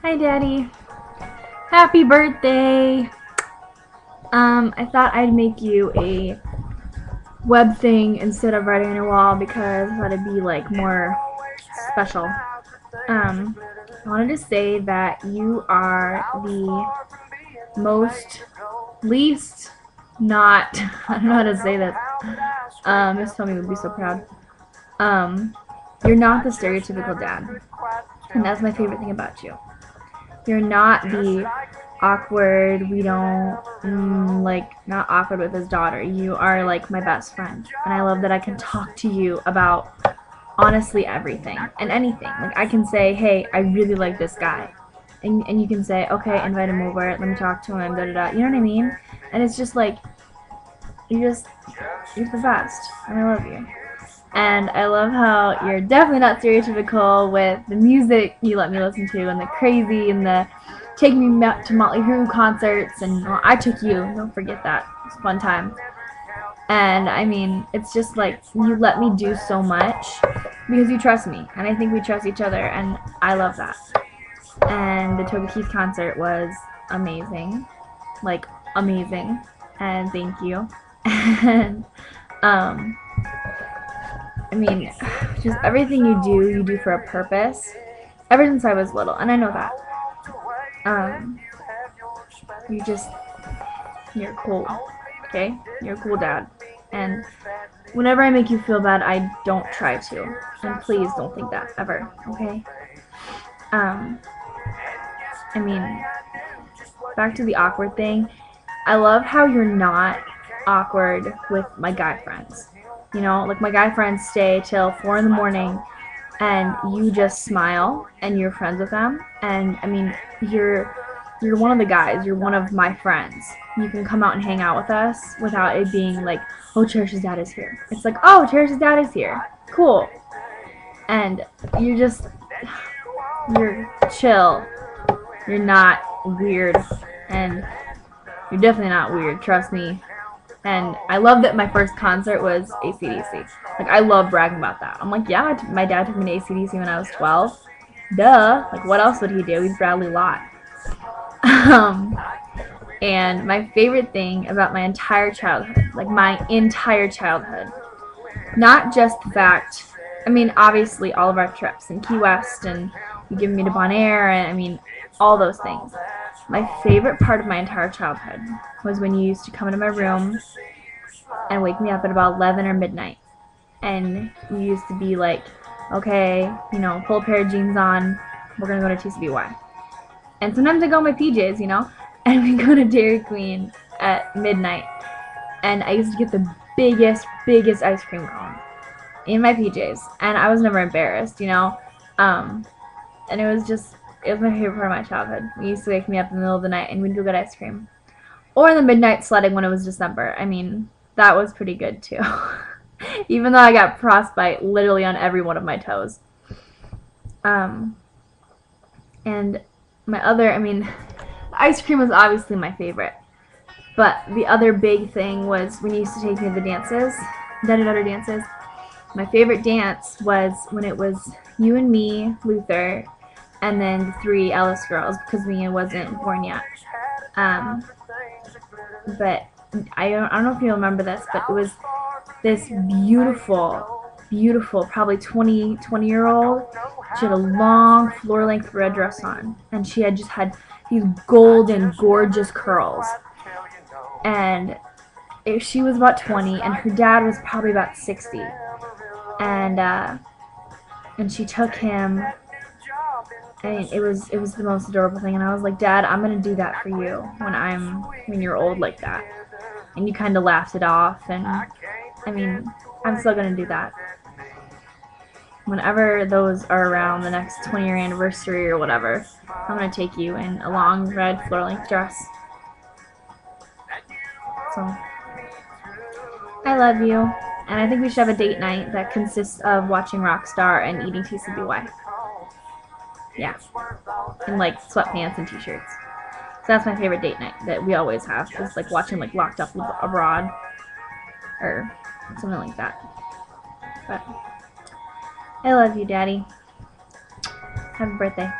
Hi, Daddy. Happy birthday! I thought I'd make you a web thing instead of writing on your wall because I thought it'd be like more special. I wanted to say that you are the most least not I don't know how to say this. Miss Tommy would be so proud. Um, you're not the stereotypical dad, and that's my favorite thing about you. You're not the awkward, we don't, like, not awkward with his daughter. You are, like, my best friend. And I love that I can talk to you about honestly everything and anything. Like, I can say, hey, I really like this guy. And you can say, okay, invite him over, let me talk to him, da da da. You know what I mean? And it's just like, you're the best. And I love you. And I love how you're definitely not stereotypical with the music you let me listen to and the crazy and the taking me to Motley Crue concerts. And well, I took you, don't forget that. It was a fun time. And I mean, it's just like you let me do so much because you trust me. And I think we trust each other. And I love that. And the Toby Keith concert was amazing. Like, amazing. And thank you. And, I mean, just everything you do for a purpose. Ever since I was little, and I know that. You're cool, okay? You're a cool dad. And whenever I make you feel bad, I don't try to. And please don't think that, ever, okay? I mean, back to the awkward thing. I love how you're not awkward with my guy friends. You know, like my guy friends stay till 4 in the morning and you just smile and you're friends with them. And I mean, you're one of the guys, you're one of my friends. You can come out and hang out with us without it being like, oh, Cherish's dad is here. It's like, oh, Cherish's dad is here. Cool. And you're chill. You're not weird. And you're definitely not weird, trust me. And I love that my first concert was AC/DC. Like, I love bragging about that. I'm like, yeah, my dad took me to AC/DC when I was 12. Duh. Like, what else would he do? He's Bradley Lott. And my favorite thing about my entire childhood, like my entire childhood, not just the fact, I mean, obviously all of our trips in Key West and you giving me to Bonaire and, I mean, all those things. My favorite part of my entire childhood was when you used to come into my room and wake me up at about 11 or midnight. And you used to be like, okay, you know, pull a pair of jeans on, we're going to go to TCBY. And sometimes I go in my PJs, you know, and we go to Dairy Queen at midnight. And I used to get the biggest ice cream cone in my PJs. And I was never embarrassed, you know. And it was my favorite part of my childhood. He used to wake me up in the middle of the night and we'd go get ice cream. Or in the midnight sledding when it was December. I mean, that was pretty good too. Even though I got frostbite literally on every one of my toes. And my other, I mean, the ice cream was obviously my favorite. But the other big thing was when you used to take me to the dances, daddy-daughter dances. My favorite dance was when it was you and me, Luther, and then the 3 Ellis girls, because Mia wasn't born yet. But I don't know if you remember this, but it was this beautiful, probably 20-year-old. She had a long floor-length red dress on, and she had just had these golden, gorgeous curls. And she was about 20, and her dad was probably about 60. And she took him. And it was the most adorable thing, and I was like, Dad, I'm gonna do that for you when you're old like that. And you kind of laughed it off, and I mean, I'm still gonna do that. Whenever those are around, the next 20-year anniversary or whatever, I'm gonna take you in a long red floor-length dress. So, I love you, and I think we should have a date night that consists of watching Rockstar and eating TCBY. Yeah. And like sweatpants and t-shirts. So that's my favorite date night that we always have. Is like watching like Locked Up Abroad. Or something like that. But I love you, Daddy. Happy birthday.